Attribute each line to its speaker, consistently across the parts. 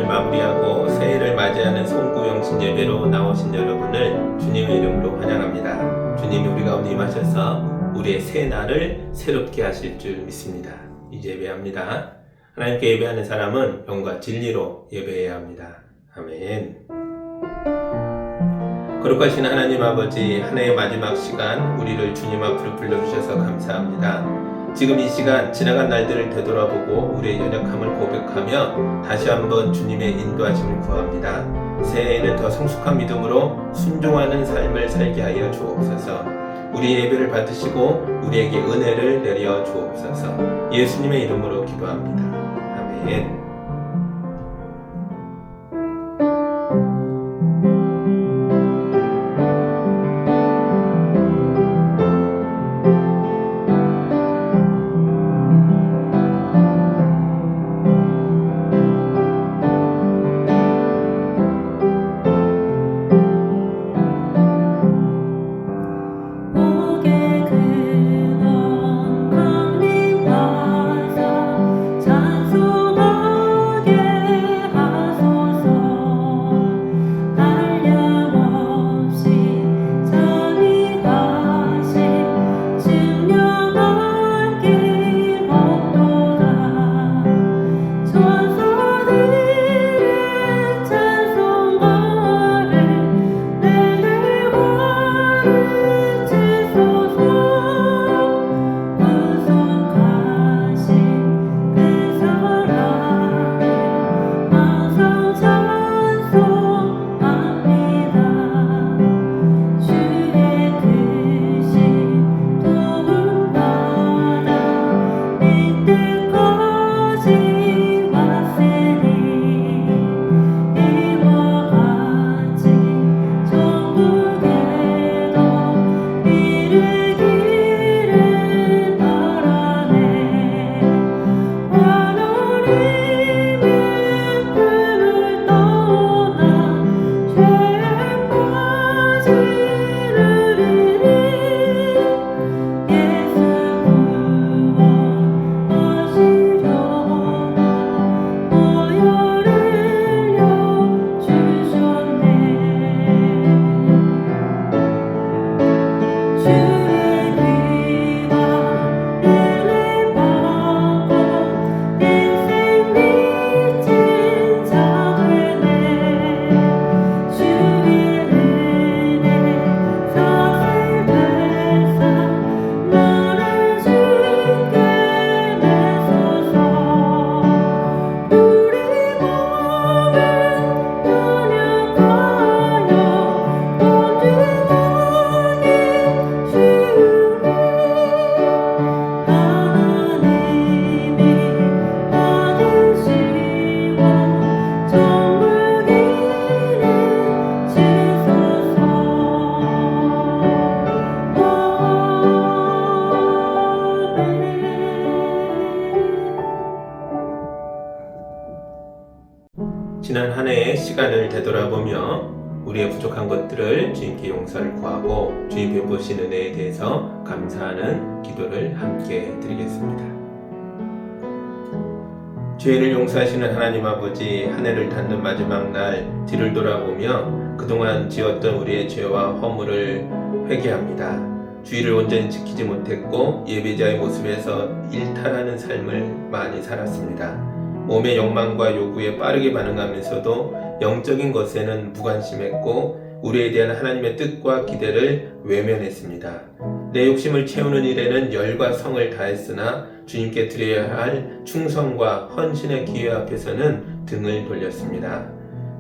Speaker 1: 마무리하고 새해를 맞이하는 송구영신 예배로 나오신 여러분을 주님의 이름으로 환영합니다. 주님이 우리 가운데 임하셔서 우리의 새 날을 새롭게 하실 줄 믿습니다. 이제 예배합니다. 하나님께 예배하는 사람은 영과 진리로 예배해야 합니다. 아멘. 거룩하신 하나님 아버지, 한 해의 마지막 시간 우리를 주님 앞으로 불러주셔서 감사합니다. 지금 이 시간 지나간 날들을 되돌아보고 우리의 연약함을 고백하며 다시 한번 주님의 인도하심을 구합니다. 새해에는 더 성숙한 믿음으로 순종하는 삶을 살게 하여 주옵소서. 우리의 예배를 받으시고 우리에게 은혜를 내려 주옵소서. 예수님의 이름으로 기도합니다. 아멘. 지난 한 해의 시간을 되돌아보며 우리의 부족한 것들을 주님께 용서를 구하고 주님 베푸신 은혜에 대해서 감사하는 기도를 함께 드리겠습니다. 죄를 용서하시는 하나님 아버지, 한 해를 닫는 마지막 날 뒤를 돌아보며 그동안 지었던 우리의 죄와 허물을 회개합니다. 주의를 온전히 지키지 못했고 예배자의 모습에서 일탈하는 삶을 많이 살았습니다. 몸의 욕망과 요구에 빠르게 반응하면서도 영적인 것에는 무관심했고 우리에 대한 하나님의 뜻과 기대를 외면했습니다. 내 욕심을 채우는 일에는 열과 성을 다했으나 주님께 드려야 할 충성과 헌신의 기회 앞에서는 등을 돌렸습니다.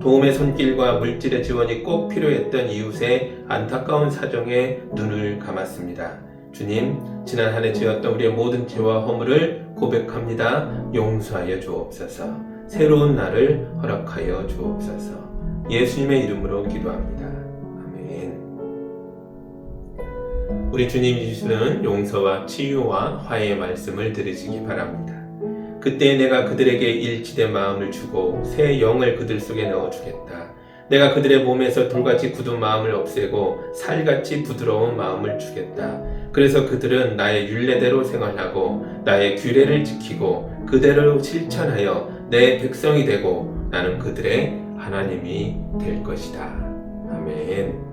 Speaker 1: 도움의 손길과 물질의 지원이 꼭 필요했던 이웃의 안타까운 사정에 눈을 감았습니다. 주님, 지난 한 해 지었던 우리의 모든 죄와 허물을 고백합니다. 용서하여 주옵소서. 새로운 날을 허락하여 주옵소서. 예수님의 이름으로 기도합니다. 아멘. 우리 주님이 주시는 용서와 치유와 화해의 말씀을 들으시기 바랍니다. 그때 내가 그들에게 일치된 마음을 주고 새 영을 그들 속에 넣어주겠다. 내가 그들의 몸에서 돌같이 굳은 마음을 없애고 살같이 부드러운 마음을 주겠다. 그래서 그들은 나의 율례대로 생활하고 나의 규례를 지키고 그대로 실천하여 내 백성이 되고 나는 그들의 하나님이 될 것이다. 아멘.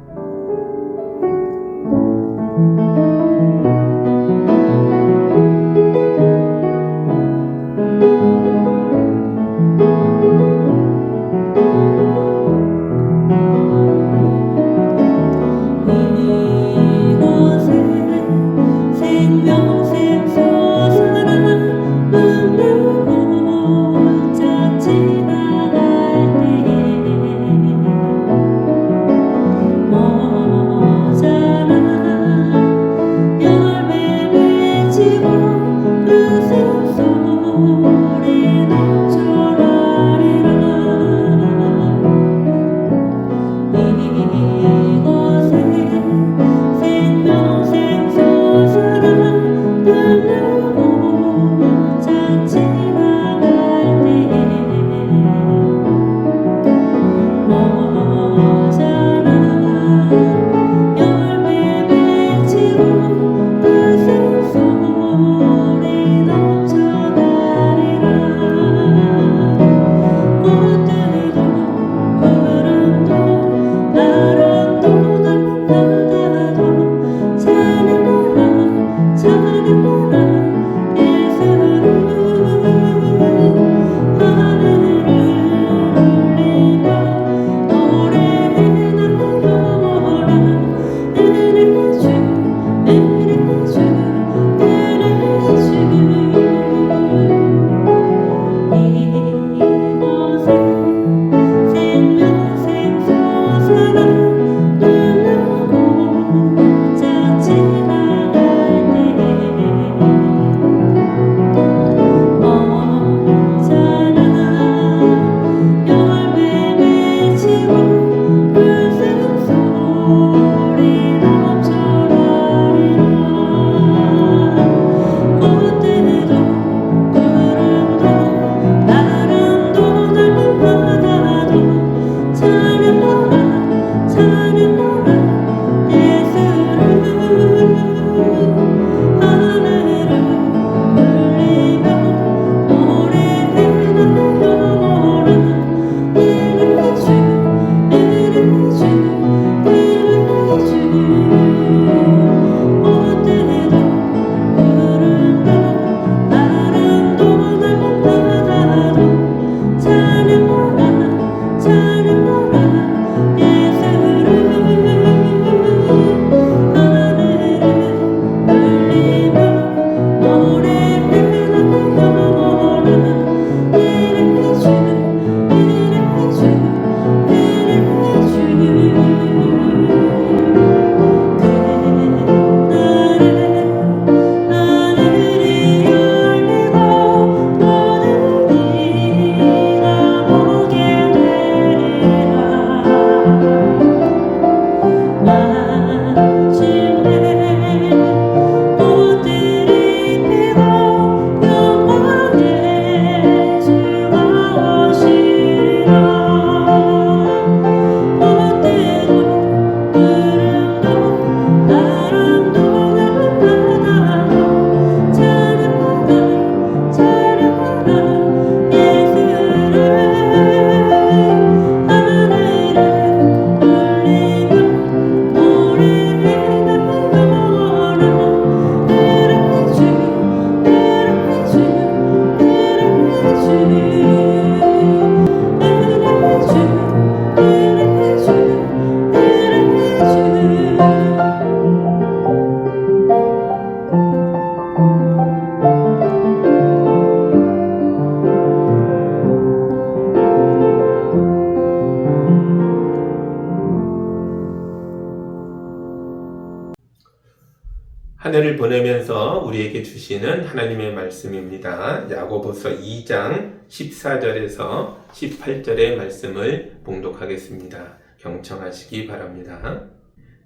Speaker 1: 한 해를 보내면서 우리에게 주시는 하나님의 말씀입니다. 야고보서 2장 14절에서 18절의 말씀을 봉독하겠습니다. 경청하시기 바랍니다.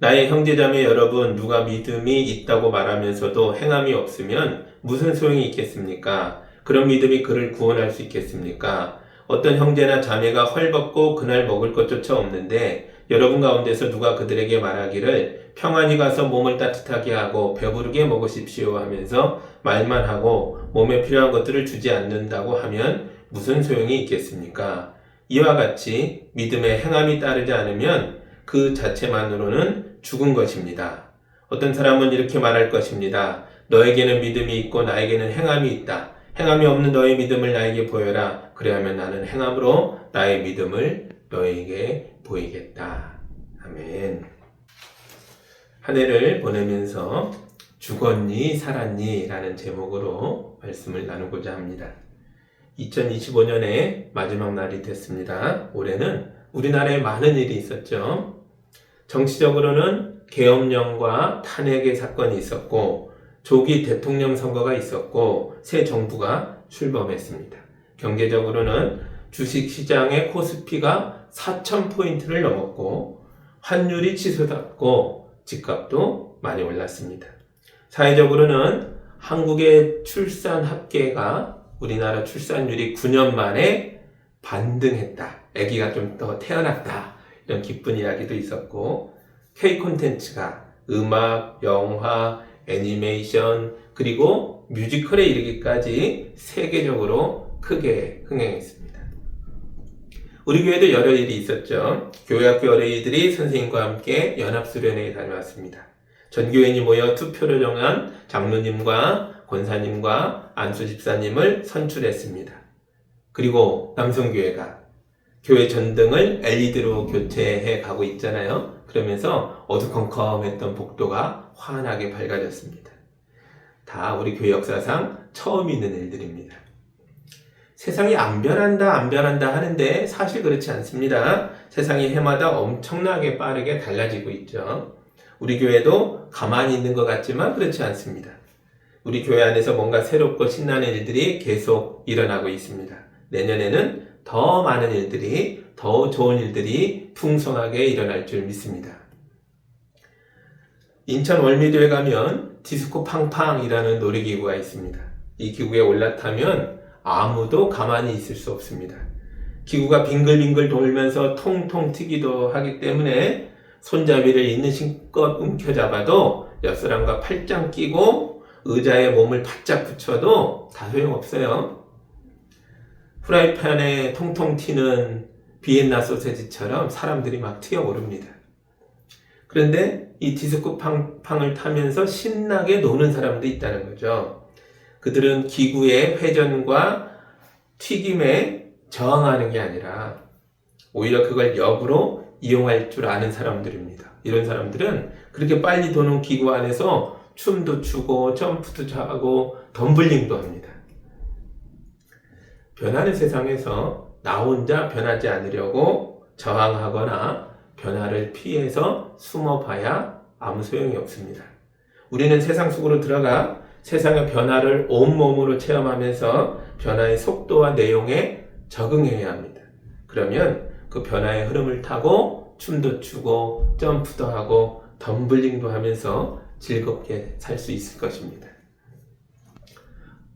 Speaker 1: 나의 형제자매 여러분, 누가 믿음이 있다고 말하면서도 행함이 없으면 무슨 소용이 있겠습니까? 그런 믿음이 그를 구원할 수 있겠습니까? 어떤 형제나 자매가 헐벗고 그날 먹을 것조차 없는데 여러분 가운데서 누가 그들에게 말하기를 평안히 가서 몸을 따뜻하게 하고 배부르게 먹으십시오 하면서 말만 하고 몸에 필요한 것들을 주지 않는다고 하면 무슨 소용이 있겠습니까? 이와 같이 믿음에 행함이 따르지 않으면 그 자체만으로는 죽은 것입니다. 어떤 사람은 이렇게 말할 것입니다. 너에게는 믿음이 있고 나에게는 행함이 있다. 행함이 없는 너의 믿음을 나에게 보여라. 그래야만 나는 행함으로 나의 믿음을 너에게 보이겠다. 아멘. 한 해를 보내면서 죽었니 살았니 라는 제목으로 말씀을 나누고자 합니다. 2025년의 마지막 날이 됐습니다. 올해는 우리나라에 많은 일이 있었죠. 정치적으로는 계엄령과 탄핵의 사건이 있었고 조기 대통령 선거가 있었고 새 정부가 출범했습니다. 경제적으로는 주식시장의 코스피가 4,000포인트를 넘었고 환율이 치솟았고 집값도 많이 올랐습니다. 사회적으로는 한국의 출산 합계가 우리나라 출산율이 9년 만에 반등했다. 아기가 좀 더 태어났다. 이런 기쁜 이야기도 있었고 K 콘텐츠가 음악, 영화, 애니메이션 그리고 뮤지컬에 이르기까지 세계적으로 크게 흥행했습니다. 우리 교회도 여러 일이 있었죠. 교회학교 어린이들이 선생님과 함께 연합수련회에 다녀왔습니다. 전교인이 모여 투표를 정한 장로님과 권사님과 안수집사님을 선출했습니다. 그리고 남성교회가 교회 전등을 LED로 교체해 가고 있잖아요. 그러면서 어두컴컴했던 복도가 환하게 밝아졌습니다. 다 우리 교회 역사상 처음 있는 일들입니다. 세상이 안 변한다 하는데 사실 그렇지 않습니다. 세상이 해마다 엄청나게 빠르게 달라지고 있죠. 우리 교회도 가만히 있는 것 같지만 그렇지 않습니다. 우리 교회 안에서 뭔가 새롭고 신나는 일들이 계속 일어나고 있습니다. 내년에는 더 많은 일들이, 더 좋은 일들이 풍성하게 일어날 줄 믿습니다. 인천 월미도에 가면 디스코 팡팡이라는 놀이기구가 있습니다. 이 기구에 올라타면 아무도 가만히 있을 수 없습니다. 기구가 빙글빙글 돌면서 통통 튀기도 하기 때문에 손잡이를 있는 힘껏 움켜잡아도 옆사람과 팔짱 끼고 의자에 몸을 바짝 붙여도 다 소용없어요. 프라이팬에 통통 튀는 비엔나 소세지처럼 사람들이 막 튀어오릅니다. 그런데 이 디스코 팡팡을 타면서 신나게 노는 사람도 있다는 거죠. 그들은 기구의 회전과 튀김에 저항하는 게 아니라 오히려 그걸 역으로 이용할 줄 아는 사람들입니다. 이런 사람들은 그렇게 빨리 도는 기구 안에서 춤도 추고 점프도 하고 덤블링도 합니다. 변하는 세상에서 나 혼자 변하지 않으려고 저항하거나 변화를 피해서 숨어봐야 아무 소용이 없습니다. 우리는 세상 속으로 들어가 세상의 변화를 온몸으로 체험하면서 변화의 속도와 내용에 적응해야 합니다. 그러면 그 변화의 흐름을 타고 춤도 추고 점프도 하고 덤블링도 하면서 즐겁게 살 수 있을 것입니다.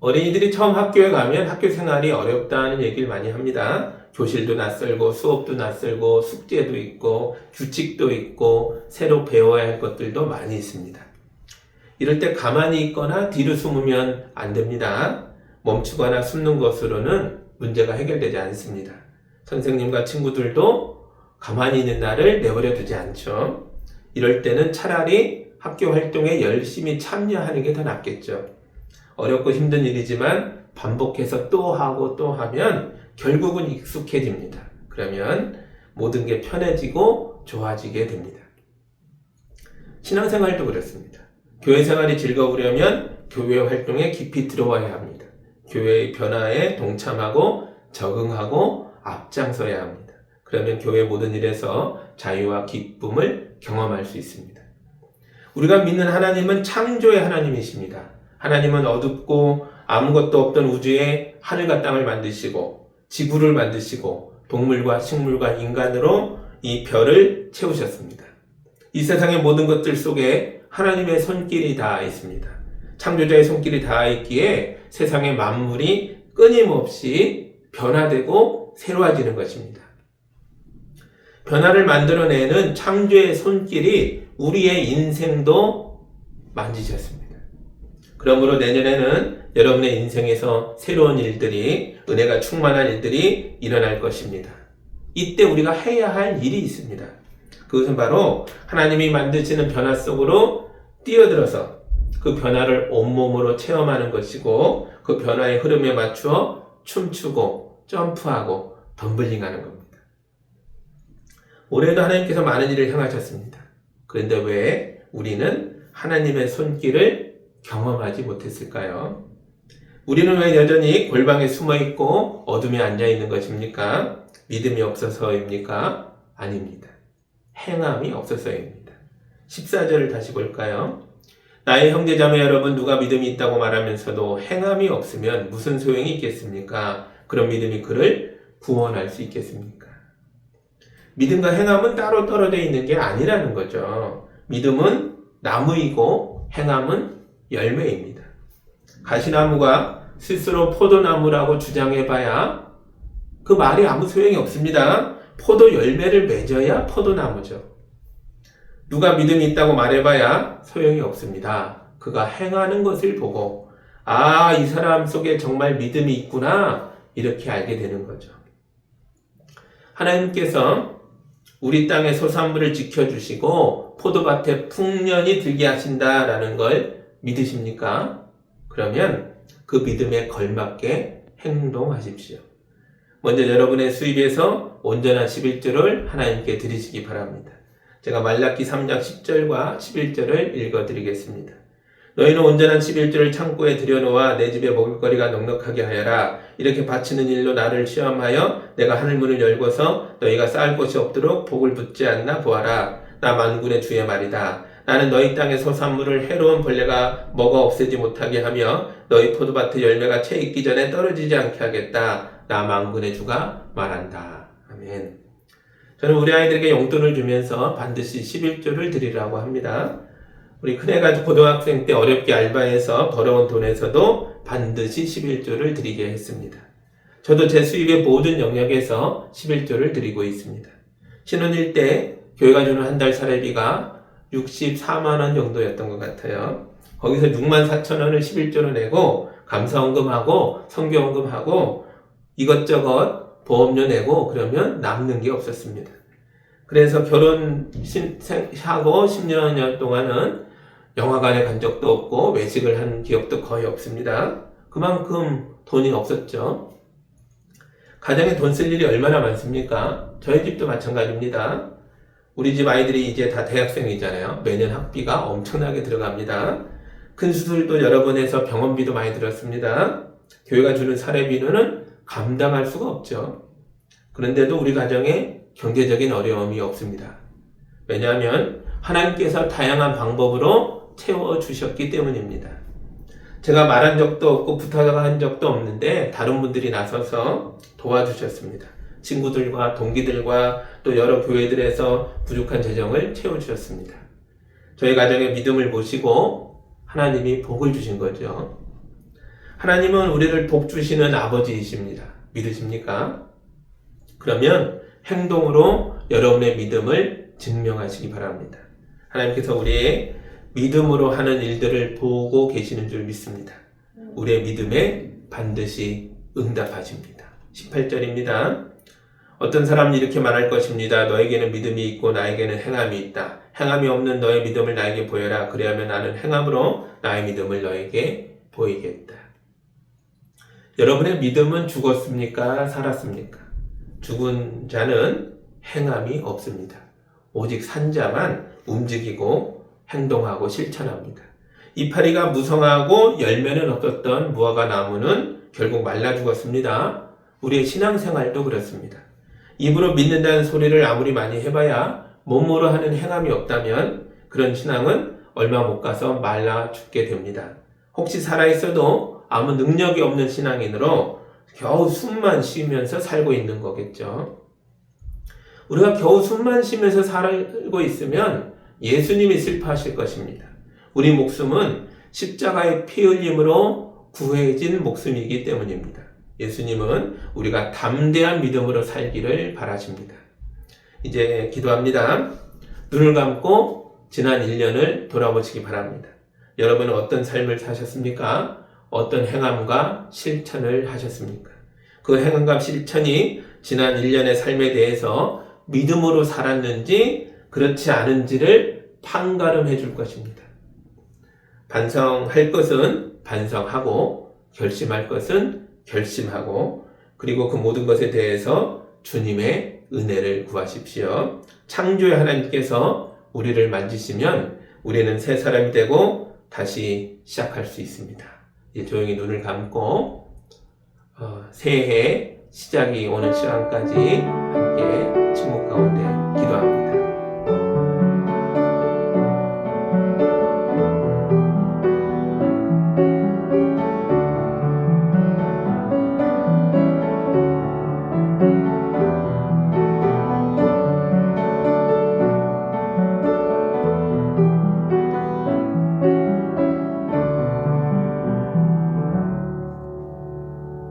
Speaker 1: 어린이들이 처음 학교에 가면 학교 생활이 어렵다는 얘기를 많이 합니다. 교실도 낯설고 수업도 낯설고 숙제도 있고 규칙도 있고 새로 배워야 할 것들도 많이 있습니다. 이럴 때 가만히 있거나 뒤로 숨으면 안 됩니다. 멈추거나 숨는 것으로는 문제가 해결되지 않습니다. 선생님과 친구들도 가만히 있는 나를 내버려 두지 않죠. 이럴 때는 차라리 학교 활동에 열심히 참여하는 게 더 낫겠죠. 어렵고 힘든 일이지만 반복해서 또 하고 또 하면 결국은 익숙해집니다. 그러면 모든 게 편해지고 좋아지게 됩니다. 신앙생활도 그렇습니다. 교회 생활이 즐거우려면 교회 활동에 깊이 들어와야 합니다. 교회의 변화에 동참하고 적응하고 앞장서야 합니다. 그러면 교회 모든 일에서 자유와 기쁨을 경험할 수 있습니다. 우리가 믿는 하나님은 창조의 하나님이십니다. 하나님은 어둡고 아무것도 없던 우주에 하늘과 땅을 만드시고 지구를 만드시고 동물과 식물과 인간으로 이 별을 채우셨습니다. 이 세상의 모든 것들 속에 하나님의 손길이 닿아 있습니다. 창조자의 손길이 닿아 있기에 세상의 만물이 끊임없이 변화되고 새로워지는 것입니다. 변화를 만들어내는 창조의 손길이 우리의 인생도 만지셨습니다. 그러므로 내년에는 여러분의 인생에서 새로운 일들이, 은혜가 충만한 일들이 일어날 것입니다. 이때 우리가 해야 할 일이 있습니다. 그것은 바로 하나님이 만드시는 변화 속으로 뛰어들어서 그 변화를 온몸으로 체험하는 것이고 그 변화의 흐름에 맞추어 춤추고 점프하고 덤블링하는 겁니다. 올해도 하나님께서 많은 일을 행하셨습니다. 그런데 왜 우리는 하나님의 손길을 경험하지 못했을까요? 우리는 왜 여전히 골방에 숨어 있고 어둠에 앉아 있는 것입니까? 믿음이 없어서입니까? 아닙니다. 행함이 없어서입니다. 14절을 다시 볼까요? 나의 형제자매 여러분, 누가 믿음이 있다고 말하면서도 행함이 없으면 무슨 소용이 있겠습니까? 그런 믿음이 그를 구원할 수 있겠습니까? 믿음과 행함은 따로 떨어져 있는 게 아니라는 거죠. 믿음은 나무이고 행함은 열매입니다. 가시나무가 스스로 포도나무라고 주장해봐야 그 말이 아무 소용이 없습니다. 포도 열매를 맺어야 포도나무죠. 누가 믿음이 있다고 말해봐야 소용이 없습니다. 그가 행하는 것을 보고 아, 이 사람 속에 정말 믿음이 있구나 이렇게 알게 되는 거죠. 하나님께서 우리 땅의 소산물을 지켜주시고 포도밭에 풍년이 들게 하신다라는 걸 믿으십니까? 그러면 그 믿음에 걸맞게 행동하십시오. 먼저 여러분의 수입에서 온전한 11조를 하나님께 드리시기 바랍니다. 제가 말라기 3장 10절과 11절을 읽어드리겠습니다. 너희는 온전한 11조를 창고에 들여놓아 내 집에 먹을거리가 넉넉하게 하여라. 이렇게 바치는 일로 나를 시험하여 내가 하늘문을 열고서 너희가 쌓을 곳이 없도록 복을 붓지 않나 보아라. 나 만군의 주의 말이다. 나는 너희 땅의 소산물을 해로운 벌레가 먹어 없애지 못하게 하며 너희 포도밭의 열매가 채 익기 전에 떨어지지 않게 하겠다. 나 만군의 주가 말한다. 아멘. 저는 우리 아이들에게 용돈을 주면서 반드시 11조를 드리라고 합니다. 우리 큰애가 고등학생 때 어렵게 알바해서 벌어온 돈에서도 반드시 11조를 드리게 했습니다. 저도 제 수입의 모든 영역에서 11조를 드리고 있습니다. 신혼일 때 교회가 주는 한 달 사례비가 64만 원 정도였던 것 같아요. 거기서 6만 4천 원을 11조로 내고 감사원금하고 성교원금하고 이것저것 보험료 내고 그러면 남는 게 없었습니다. 그래서 결혼하고 10년 동안은 영화관에 간 적도 없고 외식을 한 기억도 거의 없습니다. 그만큼 돈이 없었죠. 가정에 돈 쓸 일이 얼마나 많습니까? 저희 집도 마찬가지입니다. 우리 집 아이들이 이제 다 대학생이잖아요. 매년 학비가 엄청나게 들어갑니다. 큰 수술도 여러 번 해서 병원비도 많이 들었습니다. 교회가 주는 사례비는 감당할 수가 없죠. 그런데도 우리 가정에 경제적인 어려움이 없습니다. 왜냐하면 하나님께서 다양한 방법으로 채워주셨기 때문입니다. 제가 말한 적도 없고 부탁한 적도 없는데 다른 분들이 나서서 도와주셨습니다. 친구들과 동기들과 또 여러 교회들에서 부족한 재정을 채워주셨습니다. 저희 가정의 믿음을 모시고 하나님이 복을 주신 거죠. 하나님은 우리를 복 주시는 아버지이십니다. 믿으십니까? 그러면 행동으로 여러분의 믿음을 증명하시기 바랍니다. 하나님께서 우리의 믿음으로 하는 일들을 보고 계시는 줄 믿습니다. 우리의 믿음에 반드시 응답하십니다. 18절입니다. 어떤 사람은 이렇게 말할 것입니다. 너에게는 믿음이 있고 나에게는 행함이 있다. 행함이 없는 너의 믿음을 나에게 보여라. 그리하면 나는 행함으로 나의 믿음을 너에게 보이겠다. 여러분의 믿음은 죽었습니까? 살았습니까? 죽은 자는 행함이 없습니다. 오직 산 자만 움직이고 행동하고 실천합니다. 이파리가 무성하고 열매는 없었던 무화과 나무는 결국 말라 죽었습니다. 우리의 신앙생활도 그렇습니다. 입으로 믿는다는 소리를 아무리 많이 해봐야 몸으로 하는 행함이 없다면 그런 신앙은 얼마 못 가서 말라 죽게 됩니다. 혹시 살아있어도 아무 능력이 없는 신앙인으로 겨우 숨만 쉬면서 살고 있는 거겠죠. 우리가 겨우 숨만 쉬면서 살고 있으면 예수님이 슬퍼하실 것입니다. 우리 목숨은 십자가의 피 흘림으로 구해진 목숨이기 때문입니다. 예수님은 우리가 담대한 믿음으로 살기를 바라십니다. 이제 기도합니다. 눈을 감고 지난 1년을 돌아보시기 바랍니다. 여러분은 어떤 삶을 사셨습니까? 어떤 행함과 실천을 하셨습니까? 그 행함과 실천이 지난 1년의 삶에 대해서 믿음으로 살았는지 그렇지 않은지를 판가름해 줄 것입니다. 반성할 것은 반성하고 결심할 것은 결심하고 그리고 그 모든 것에 대해서 주님의 은혜를 구하십시오. 창조의 하나님께서 우리를 만지시면 우리는 새 사람이 되고 다시 시작할 수 있습니다. 이제 조용히 눈을 감고 새해 시작이 오는 시간까지 함께 침묵 가운데 기도합니다.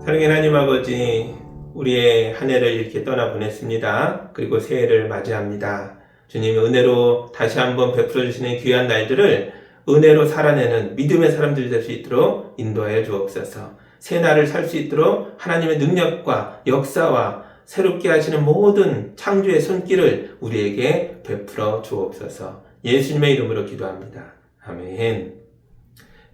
Speaker 1: 사랑의 하나님 아버지, 우리의 한 해를 이렇게 떠나보냈습니다. 그리고 새해를 맞이합니다. 주님의 은혜로 다시 한번 베풀어 주시는 귀한 날들을 은혜로 살아내는 믿음의 사람들이 될 수 있도록 인도하여 주옵소서. 새 날을 살 수 있도록 하나님의 능력과 역사와 새롭게 하시는 모든 창조의 손길을 우리에게 베풀어 주옵소서. 예수님의 이름으로 기도합니다. 아멘.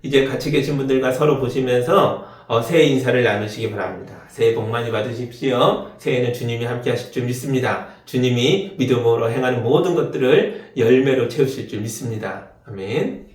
Speaker 1: 이제 같이 계신 분들과 서로 보시면서 새해 인사를 나누시기 바랍니다. 새해 복 많이 받으십시오. 새해는 주님이 함께 하실 줄 믿습니다. 주님이 믿음으로 행하는 모든 것들을 열매로 채우실 줄 믿습니다. 아멘.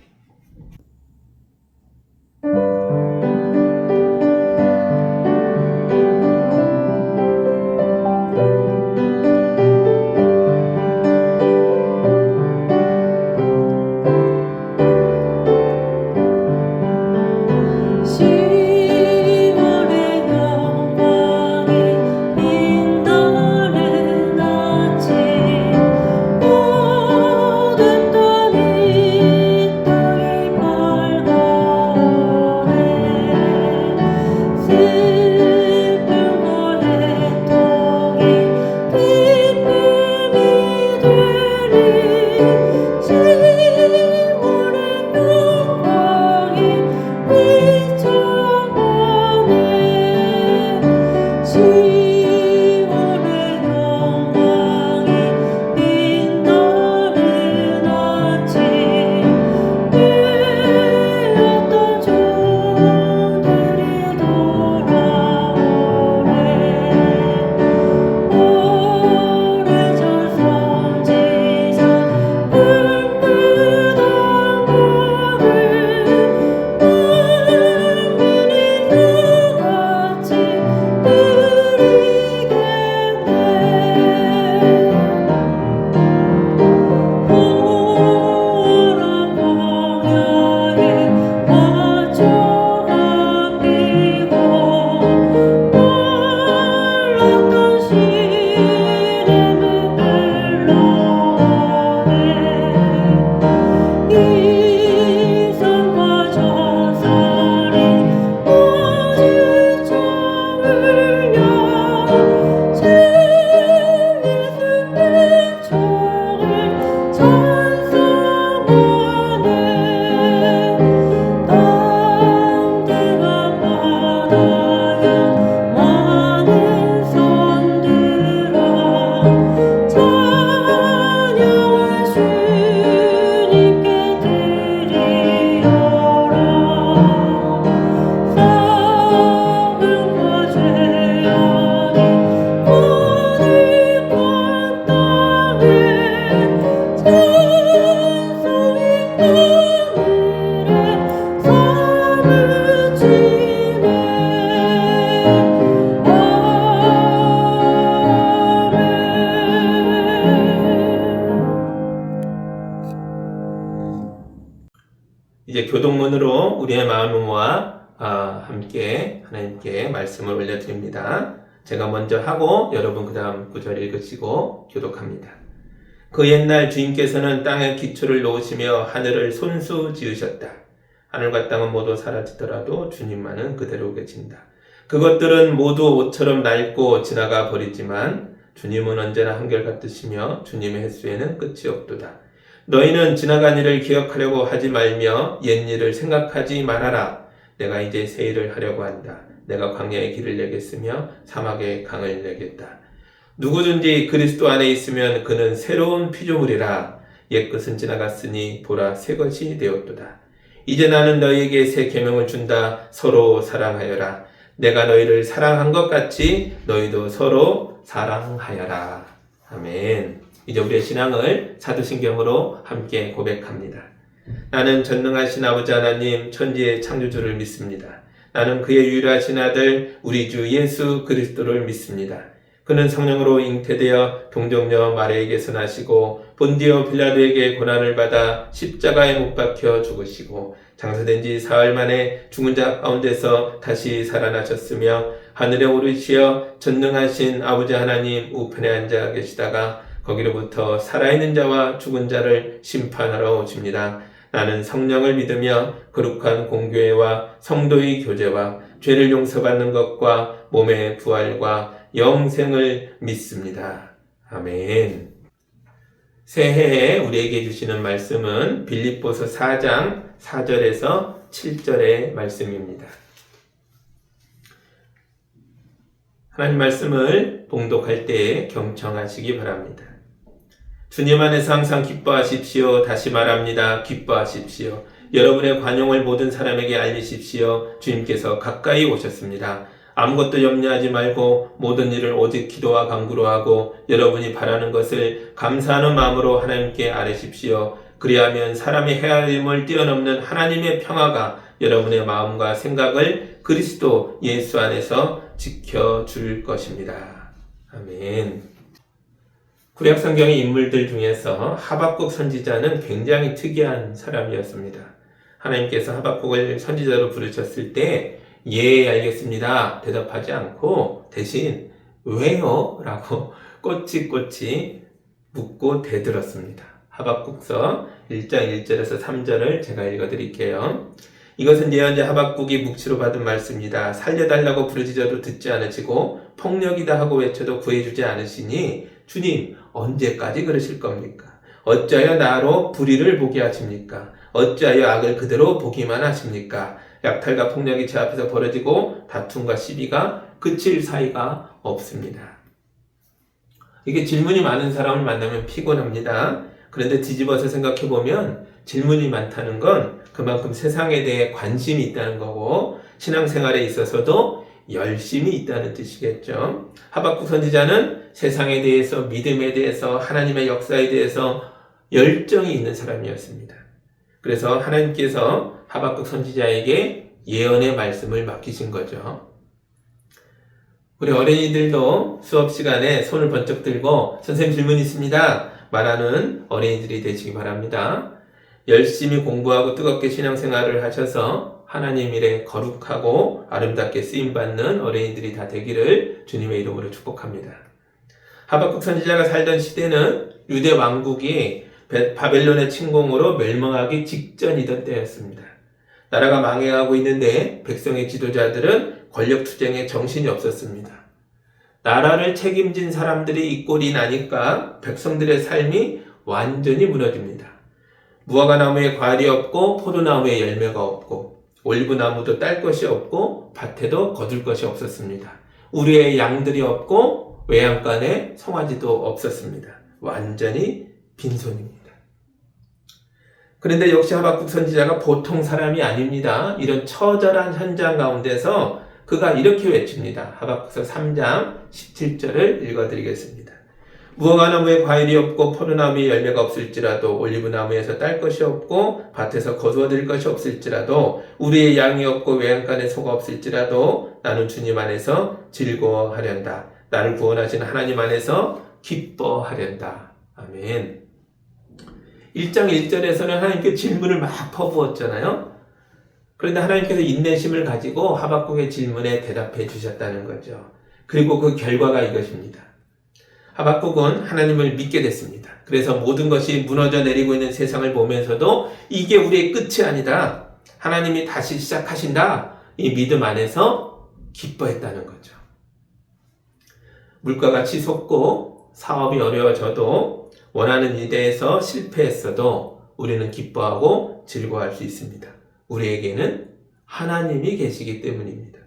Speaker 1: 이제 교동문으로 우리의 마음을 모아 함께 하나님께 말씀을 올려드립니다. 제가 먼저 하고 여러분 그 다음 구절 읽으시고 교독합니다. 그 옛날 주인께서는 땅에 기초를 놓으시며 하늘을 손수 지으셨다. 하늘과 땅은 모두 사라지더라도 주님만은 그대로 계신다. 그것들은 모두 옷처럼 낡고 지나가 버리지만 주님은 언제나 한결같으시며 주님의 횟수에는 끝이 없도다. 너희는 지나간 일을 기억하려고 하지 말며 옛 일을 생각하지 말아라. 내가 이제 새 일을 하려고 한다. 내가 광야의 길을 내겠으며 사막의 강을 내겠다. 누구든지 그리스도 안에 있으면 그는 새로운 피조물이라. 옛것은 지나갔으니 보라 새 것이 되었도다. 이제 나는 너희에게 새 계명을 준다. 서로 사랑하여라. 내가 너희를 사랑한 것 같이 너희도 서로 사랑하여라. 아멘. 이제 우리의 신앙을 사도신경으로 함께 고백합니다. 나는 전능하신 아버지 하나님 천지의 창조주를 믿습니다. 나는 그의 유일하신 아들 우리 주 예수 그리스도를 믿습니다. 그는 성령으로 잉태되어 동정녀 마리아에게서 나시고 본디오 빌라도에게 고난을 받아 십자가에 못 박혀 죽으시고 장사된 지 사흘 만에 죽은 자 가운데서 다시 살아나셨으며 하늘에 오르시어 전능하신 아버지 하나님 우편에 앉아 계시다가 거기로부터 살아있는 자와 죽은 자를 심판하러 오십니다. 나는 성령을 믿으며 거룩한 공교회와 성도의 교제와 죄를 용서받는 것과 몸의 부활과 영생을 믿습니다. 아멘. 새해에 우리에게 주시는 말씀은 빌립보서 4장 4절에서 7절의 말씀입니다. 하나님 말씀을 봉독할 때 경청하시기 바랍니다. 주님 안에서 항상 기뻐하십시오. 다시 말합니다. 기뻐하십시오. 여러분의 관용을 모든 사람에게 알리십시오. 주님께서 가까이 오셨습니다. 아무것도 염려하지 말고 모든 일을 오직 기도와 간구로 하고 여러분이 바라는 것을 감사하는 마음으로 하나님께 아뢰십시오. 그리하면 사람의 헤아림을 뛰어넘는 하나님의 평화가 여러분의 마음과 생각을 그리스도 예수 안에서 지켜줄 것입니다. 아멘. 구약 성경의 인물들 중에서 하박국 선지자는 굉장히 특이한 사람이었습니다. 하나님께서 하박국을 선지자로 부르셨을 때 예, 알겠습니다. 대답하지 않고 대신 왜요? 라고 꼬치꼬치 묻고 대들었습니다. 하박국서 1장 1절에서 3절을 제가 읽어드릴게요. 이것은 예언자 하박국이 묵시로 받은 말씀입니다. 살려달라고 부르짖어도 듣지 않으시고 폭력이다 하고 외쳐도 구해주지 않으시니 주님 언제까지 그러실 겁니까? 어찌하여 나로 불의를 보게 하십니까? 어찌하여 악을 그대로 보기만 하십니까? 약탈과 폭력이 제 앞에서 벌어지고 다툼과 시비가 그칠 사이가 없습니다. 이게 질문이 많은 사람을 만나면 피곤합니다. 그런데 뒤집어서 생각해보면 질문이 많다는 건 그만큼 세상에 대해 관심이 있다는 거고 신앙생활에 있어서도 열심이 있다는 뜻이겠죠. 하박국 선지자는 세상에 대해서, 믿음에 대해서, 하나님의 역사에 대해서 열정이 있는 사람이었습니다. 그래서 하나님께서 하박국 선지자에게 예언의 말씀을 맡기신 거죠. 우리 어린이들도 수업 시간에 손을 번쩍 들고 선생님 질문 있습니다 말하는 어린이들이 되시기 바랍니다. 열심히 공부하고 뜨겁게 신앙생활을 하셔서 하나님 일에 거룩하고 아름답게 쓰임받는 어린이들이 다 되기를 주님의 이름으로 축복합니다. 하박국 선지자가 살던 시대는 유대 왕국이 바벨론의 침공으로 멸망하기 직전이던 때였습니다. 나라가 망해가고 있는데 백성의 지도자들은 권력투쟁에 정신이 없었습니다. 나라를 책임진 사람들이 이 꼴이 나니까 백성들의 삶이 완전히 무너집니다. 무화과나무에 과일이 없고 포도나무에 열매가 없고 올리브나무도 딸 것이 없고 밭에도 거둘 것이 없었습니다. 우리의 양들이 없고 외양간에 송아지도 없었습니다. 완전히 빈손입니다. 그런데 역시 하박국 선지자가 보통 사람이 아닙니다. 이런 처절한 현장 가운데서 그가 이렇게 외칩니다. 하박국서 3장 17절을 읽어드리겠습니다. 무화과나무에 과일이 없고 포도나무에 열매가 없을지라도 올리브나무에서 딸 것이 없고 밭에서 거두어들 것이 없을지라도 우리의 양이 없고 외양간에 소가 없을지라도 나는 주님 안에서 즐거워하련다. 나를 구원하신 하나님 안에서 기뻐하련다. 아멘. 1장 1절에서는 하나님께 질문을 막 퍼부었잖아요. 그런데 하나님께서 인내심을 가지고 하박국의 질문에 대답해 주셨다는 거죠. 그리고 그 결과가 이것입니다. 하박국은 하나님을 믿게 됐습니다. 그래서 모든 것이 무너져 내리고 있는 세상을 보면서도 이게 우리의 끝이 아니다. 하나님이 다시 시작하신다. 이 믿음 안에서 기뻐했다는 거죠. 물가가 치솟고 사업이 어려워져도 원하는 일에서 실패했어도 우리는 기뻐하고 즐거워할 수 있습니다. 우리에게는 하나님이 계시기 때문입니다.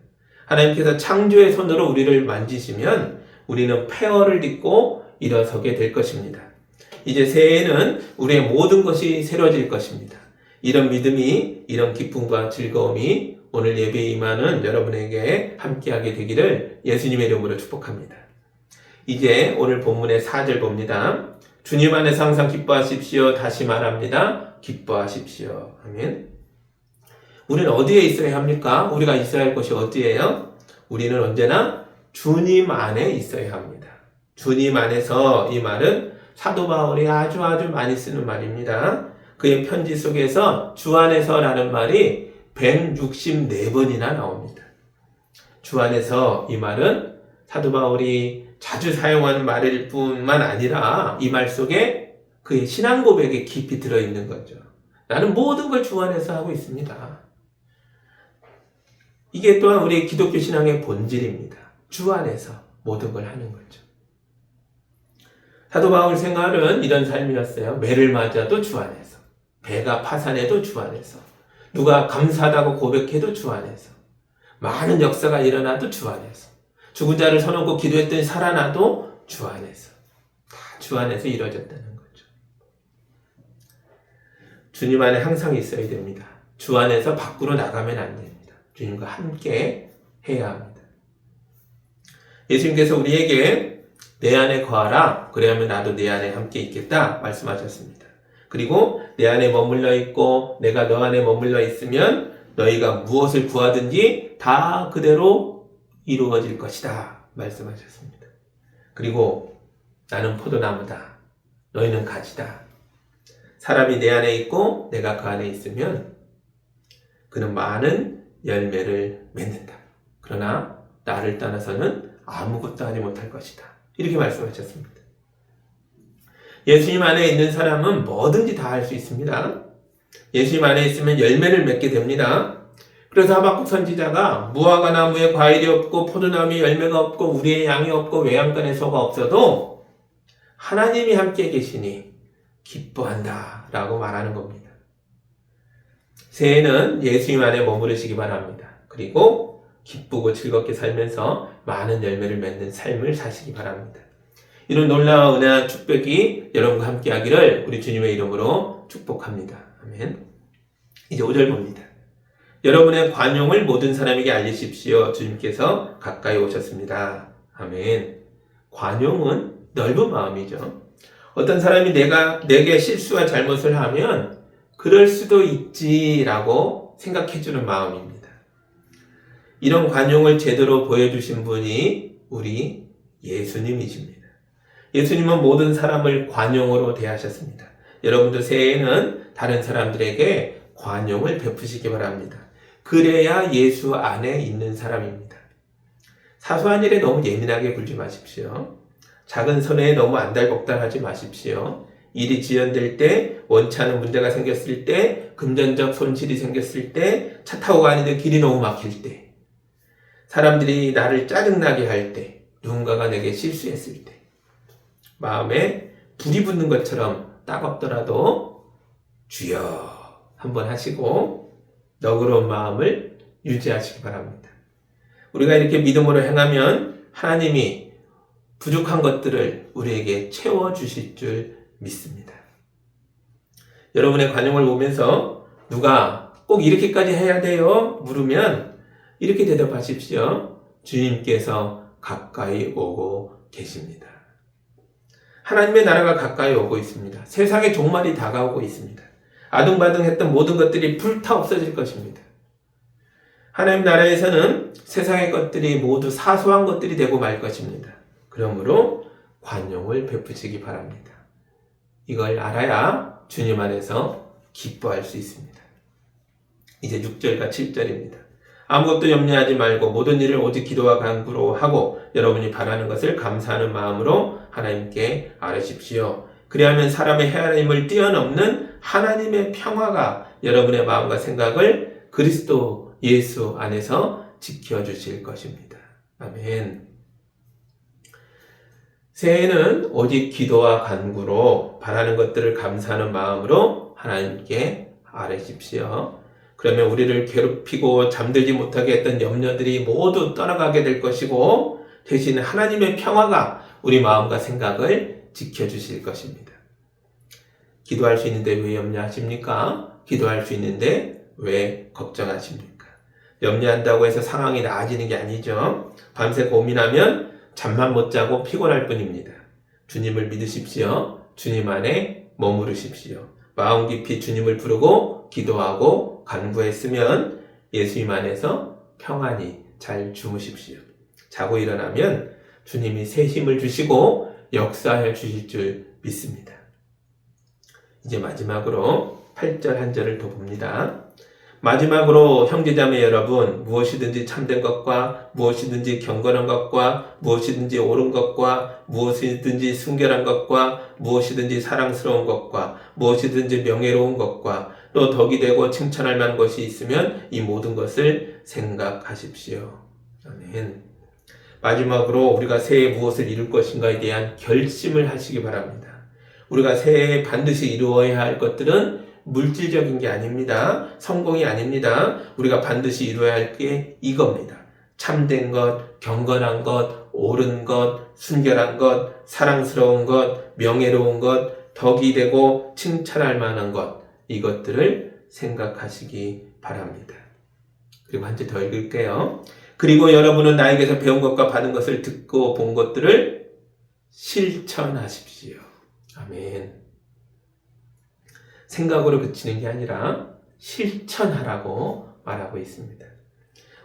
Speaker 1: 하나님께서 창조의 손으로 우리를 만지시면 우리는 폐허를 딛고 일어서게 될 것입니다. 이제 새해에는 우리의 모든 것이 새로워질 것입니다. 이런 믿음이, 이런 기쁨과 즐거움이 오늘 예배에 임하는 여러분에게 함께하게 되기를 예수님의 이름으로 축복합니다. 이제 오늘 본문의 4절 봅니다. 주님 안에서 항상 기뻐하십시오. 다시 말합니다. 기뻐하십시오. 아멘. 우리는 어디에 있어야 합니까? 우리가 있어야 할 곳이 어디예요? 우리는 언제나 주님 안에 있어야 합니다. 주님 안에서, 이 말은 사도 바울이 아주 많이 쓰는 말입니다. 그의 편지 속에서 주 안에서라는 말이 164번이나 나옵니다. 주 안에서, 이 말은 사도 바울이 자주 사용하는 말일 뿐만 아니라 이 말 속에 그의 신앙 고백이 깊이 들어있는 거죠. 나는 모든 걸 주 안에서 하고 있습니다. 이게 또한 우리 기독교 신앙의 본질입니다. 주 안에서 모든 걸 하는 거죠. 사도 바울 생활은 이런 삶이었어요. 매를 맞아도 주 안에서, 배가 파산해도 주 안에서, 누가 감사하다고 고백해도 주 안에서, 많은 역사가 일어나도 주 안에서, 죽은 자를 서놓고 기도했더니 살아나도 주 안에서, 다 주 안에서 이루어졌다는 거죠. 주님 안에 항상 있어야 됩니다. 주 안에서 밖으로 나가면 안 됩니다. 주님과 함께 해야 합니다. 예수님께서 우리에게 내 안에 거하라, 그래야면 나도 내 안에 함께 있겠다 말씀하셨습니다. 그리고 내 안에 머물러 있고 내가 너 안에 머물러 있으면 너희가 무엇을 구하든지 다 그대로 이루어질 것이다 말씀하셨습니다. 그리고 나는 포도나무다, 너희는 가지다. 사람이 내 안에 있고 내가 그 안에 있으면 그는 많은 열매를 맺는다. 그러나 나를 떠나서는 아무것도 하지 못할 것이다. 이렇게 말씀하셨습니다. 예수님 안에 있는 사람은 뭐든지 다 할 수 있습니다. 예수님 안에 있으면 열매를 맺게 됩니다. 그래서 하박국 선지자가 무화과 나무에 과일이 없고 포도나무에 열매가 없고 우리의 양이 없고 외양간에 소가 없어도 하나님이 함께 계시니 기뻐한다 라고 말하는 겁니다. 새해에는 예수님 안에 머무르시기 바랍니다. 그리고 기쁘고 즐겁게 살면서 많은 열매를 맺는 삶을 사시기 바랍니다. 이런 놀라운 은혜와 축복이 여러분과 함께 하기를 우리 주님의 이름으로 축복합니다. 아멘. 이제 5절 봅니다. 여러분의 관용을 모든 사람에게 알리십시오. 주님께서 가까이 오셨습니다. 아멘. 관용은 넓은 마음이죠. 어떤 사람이 내게 실수와 잘못을 하면 그럴 수도 있지라고 생각해주는 마음입니다. 이런 관용을 제대로 보여주신 분이 우리 예수님이십니다. 예수님은 모든 사람을 관용으로 대하셨습니다. 여러분도 새해에는 다른 사람들에게 관용을 베푸시기 바랍니다. 그래야 예수 안에 있는 사람입니다. 사소한 일에 너무 예민하게 굴지 마십시오. 작은 선에 너무 안달복달하지 마십시오. 일이 지연될 때, 원치 않은 문제가 생겼을 때, 금전적 손실이 생겼을 때, 차 타고 가는데 길이 너무 막힐 때, 사람들이 나를 짜증나게 할 때, 누군가가 내게 실수했을 때, 마음에 불이 붙는 것처럼 따갑더라도 주여 한번 하시고 너그러운 마음을 유지하시기 바랍니다. 우리가 이렇게 믿음으로 행하면 하나님이 부족한 것들을 우리에게 채워주실 줄 믿습니다. 여러분의 관용을 보면서 누가 꼭 이렇게까지 해야 돼요? 물으면 이렇게 대답하십시오. 주님께서 가까이 오고 계십니다. 하나님의 나라가 가까이 오고 있습니다. 세상의 종말이 다가오고 있습니다. 아등바등했던 모든 것들이 불타 없어질 것입니다. 하나님 나라에서는 세상의 것들이 모두 사소한 것들이 되고 말 것입니다. 그러므로 관용을 베푸시기 바랍니다. 이걸 알아야 주님 안에서 기뻐할 수 있습니다. 이제 6절과 7절입니다. 아무것도 염려하지 말고 모든 일을 오직 기도와 간구로 하고 여러분이 바라는 것을 감사하는 마음으로 하나님께 아뢰십시오. 그리하면 사람의 헤아림을 뛰어넘는 하나님의 평화가 여러분의 마음과 생각을 그리스도 예수 안에서 지켜주실 것입니다. 아멘. 새해에는 오직 기도와 간구로 바라는 것들을 감사하는 마음으로 하나님께 아뢰십시오. 그러면 우리를 괴롭히고 잠들지 못하게 했던 염려들이 모두 떠나가게 될 것이고 대신 하나님의 평화가 우리 마음과 생각을 지켜주실 것입니다. 기도할 수 있는데 왜 염려하십니까? 기도할 수 있는데 왜 걱정하십니까? 염려한다고 해서 상황이 나아지는 게 아니죠. 밤새 고민하면 잠만 못 자고 피곤할 뿐입니다. 주님을 믿으십시오. 주님 안에 머무르십시오. 마음 깊이 주님을 부르고 기도하고 간구했으면 예수님 안에서 평안히 잘 주무십시오. 자고 일어나면 주님이 새 힘을 주시고 역사해 주실 줄 믿습니다. 이제 마지막으로 8절 한 절을 더 봅니다. 마지막으로 형제자매 여러분, 무엇이든지 참된 것과 무엇이든지 경건한 것과 무엇이든지 옳은 것과 무엇이든지 순결한 것과 무엇이든지 사랑스러운 것과 무엇이든지 명예로운 것과 또 덕이 되고 칭찬할 만한 것이 있으면 이 모든 것을 생각하십시오. 아멘. 마지막으로 우리가 새해 무엇을 이룰 것인가에 대한 결심을 하시기 바랍니다. 우리가 새해에 반드시 이루어야 할 것들은 물질적인 게 아닙니다. 성공이 아닙니다. 우리가 반드시 이루어야 할 게 이겁니다. 참된 것, 경건한 것, 옳은 것, 순결한 것, 사랑스러운 것, 명예로운 것, 덕이 되고 칭찬할 만한 것, 이것들을 생각하시기 바랍니다. 그리고 한 줄 더 읽을게요. 그리고 여러분은 나에게서 배운 것과 받은 것을 듣고 본 것들을 실천하십시오. 아멘. 생각으로 그치는 게 아니라 실천하라고 말하고 있습니다.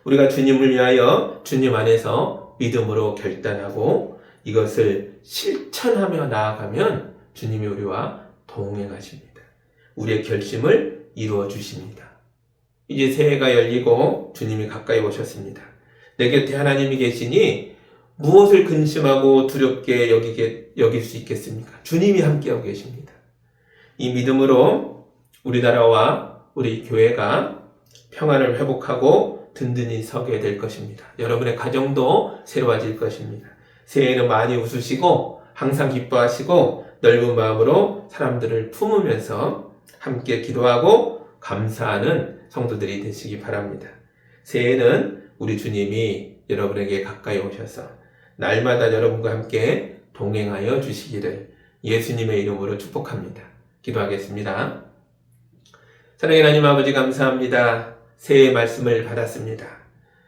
Speaker 1: 우리가 주님을 위하여 주님 안에서 믿음으로 결단하고 이것을 실천하며 나아가면 주님이 우리와 동행하십니다. 우리의 결심을 이루어 주십니다. 이제 새해가 열리고 주님이 가까이 오셨습니다. 내 곁에 하나님이 계시니 무엇을 근심하고 두렵게 여길 수 있겠습니까? 주님이 함께하고 계십니다. 이 믿음으로 우리나라와 우리 교회가 평안을 회복하고 든든히 서게 될 것입니다. 여러분의 가정도 새로워질 것입니다. 새해에는 많이 웃으시고 항상 기뻐하시고 넓은 마음으로 사람들을 품으면서 함께 기도하고 감사하는 성도들이 되시기 바랍니다. 새해에는 우리 주님이 여러분에게 가까이 오셔서 날마다 여러분과 함께 동행하여 주시기를 예수님의 이름으로 축복합니다. 기도하겠습니다. 사랑의 하나님 아버지 감사합니다. 새해의 말씀을 받았습니다.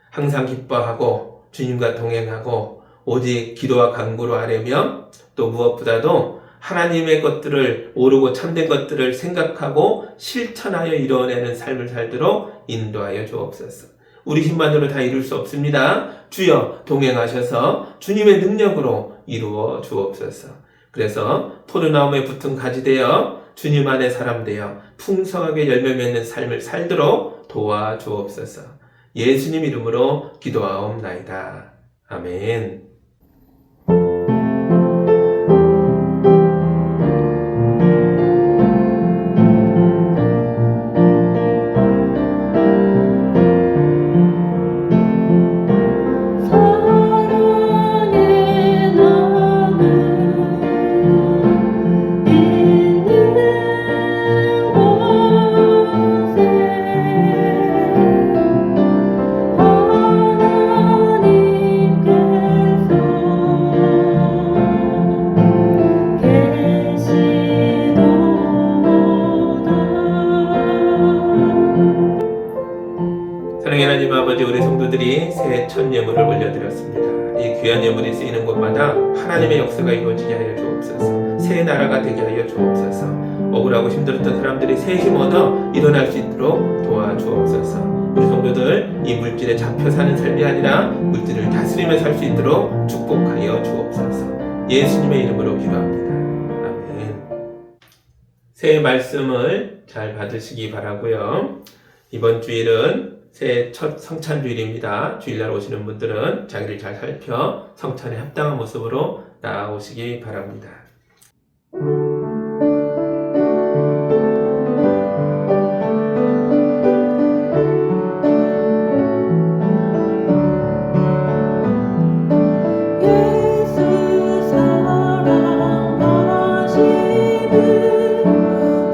Speaker 1: 항상 기뻐하고 주님과 동행하고 오직 기도와 간구로 아뢰며 또 무엇보다도 하나님의 것들을 오르고 참된 것들을 생각하고 실천하여 이루어내는 삶을 살도록 인도하여 주옵소서. 우리 힘만으로 다 이룰 수 없습니다. 주여 동행하셔서 주님의 능력으로 이루어 주옵소서. 그래서 포도나무에 붙은 가지 되어 주님 안에 사람 되어 풍성하게 열매 맺는 삶을 살도록 도와주옵소서. 예수님 이름으로 기도하옵나이다. 아멘. 사랑의 하나님 아버지, 우리 성도들이 새해 첫 예물을 올려드렸습니다. 이 귀한 예물이 쓰이는 곳마다 하나님의 역사가 이루어지게 하여 주옵소서. 새 나라가 되게 하여 주옵소서. 억울하고 힘들었던 사람들이 새 힘 얻어 일어날 수 있도록 도와주옵소서. 우리 성도들 이 물질에 잡혀 사는 삶이 아니라 물질을 다스리며 살 수 있도록 축복하여 주옵소서. 예수님의 이름으로 기도합니다. 아멘. 새해 말씀을 잘 받으시기 바라고요. 이번 주일은 새해 첫 성찬주일입니다. 주일날 오시는 분들은 자기를 잘 살펴 성찬에 합당한 모습으로 나아오시기 바랍니다.
Speaker 2: 예수 사랑하시는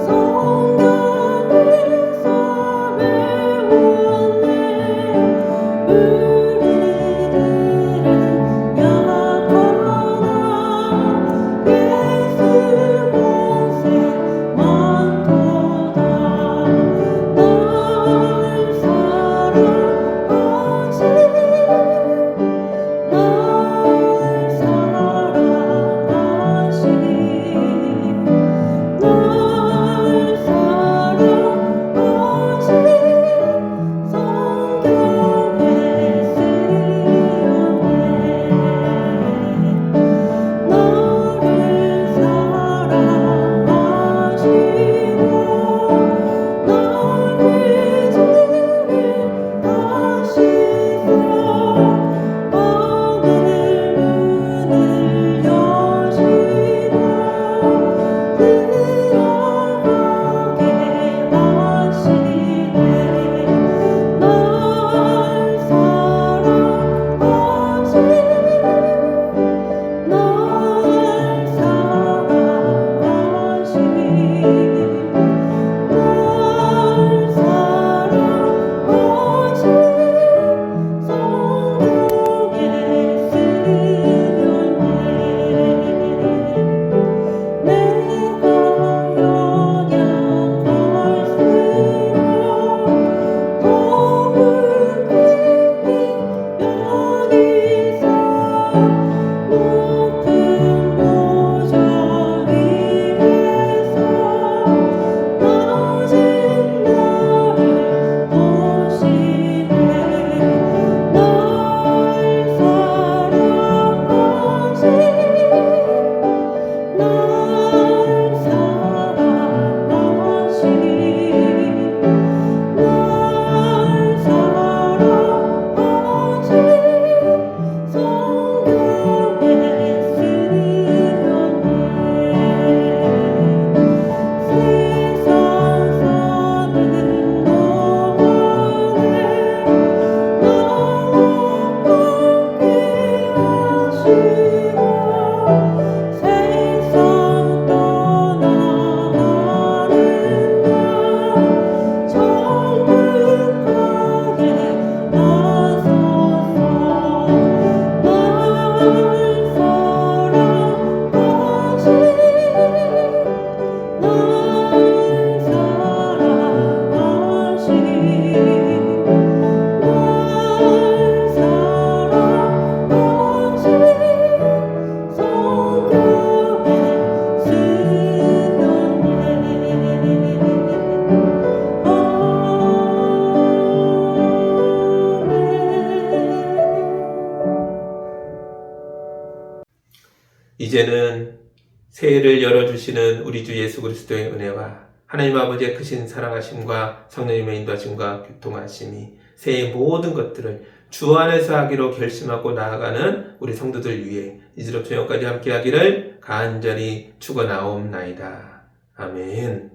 Speaker 2: 성경에서
Speaker 1: 이제는 새해를 열어주시는 우리 주 예수 그리스도의 은혜와 하나님 아버지의 크신 사랑하심과 성령님의 인도하심과 교통하심이 새해의 모든 것들을 주 안에서 하기로 결심하고 나아가는 우리 성도들 위해 이제로 저녁까지 함께 하기를 간절히 축원하옵나이다. 아멘.